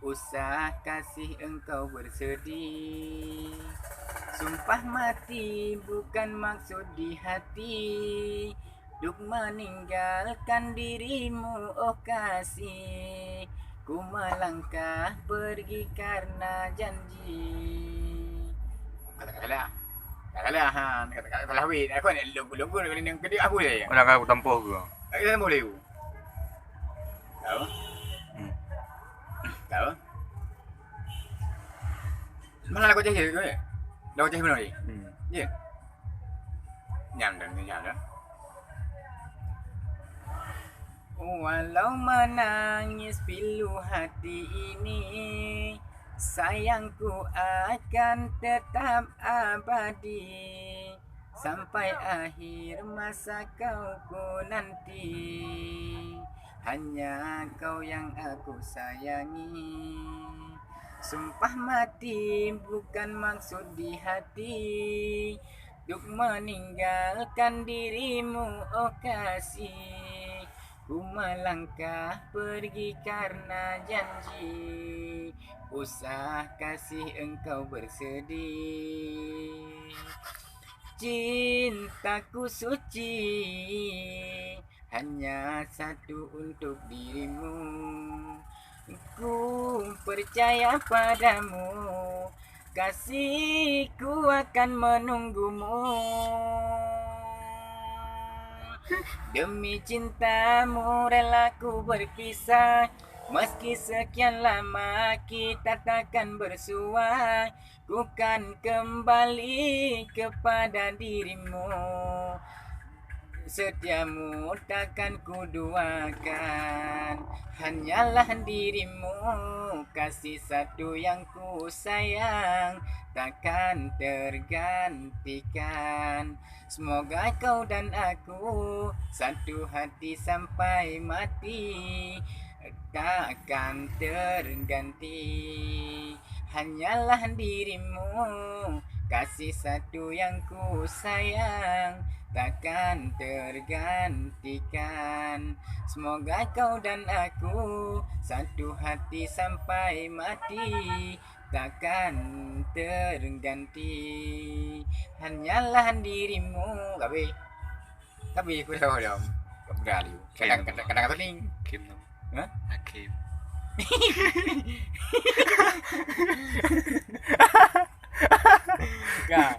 Usah kasih engkau bersedih. Sumpah mati bukan maksud di hati, duk meninggalkan dirimu oh kasih. Ku melangkah pergi karena janji. Kata-katalah. Katalah ha, kata-katalah weh. Aku nak logo-logo dengan gede aku je. Nak aku tampoh ke? Kita boleh tu. Tahu? Tahu? Mana lagu cahaya tu ya? Lagu cahaya mana ni? Ya. Nyam dah, nyam dah. Walau menangis pilu hati ini, sayangku akan tetap abadi sampai akhir masa kau ku nanti. Hanya kau yang aku sayangi. Sumpah mati bukan maksud di hati, duk meninggalkan dirimu oh kasih. Ku melangkah pergi karena janji. Usah kasih engkau bersedih. Cintaku suci, hanya satu untuk dirimu. Ku percaya padamu, kasihku akan menunggumu. Demi cintamu rela ku berpisah, meski sekian lama kita takkan bersua. Ku kan kembali kepada dirimu, setiamu takkan ku duakan. Hanyalah dirimu, kasih satu yang ku sayang, takkan tergantikan. Semoga kau dan aku satu hati sampai mati, takkan terganti. Hanyalah dirimu, kasih satu yang ku sayang, takkan tergantikan. Semoga kau dan aku satu hati sampai mati, takkan terganti. Hanyalah dirimu. Kabe aku tahu dah. Kabel dia. Kadang-kadang tu ni. Hakim tu. Ha? Hakim. Kak.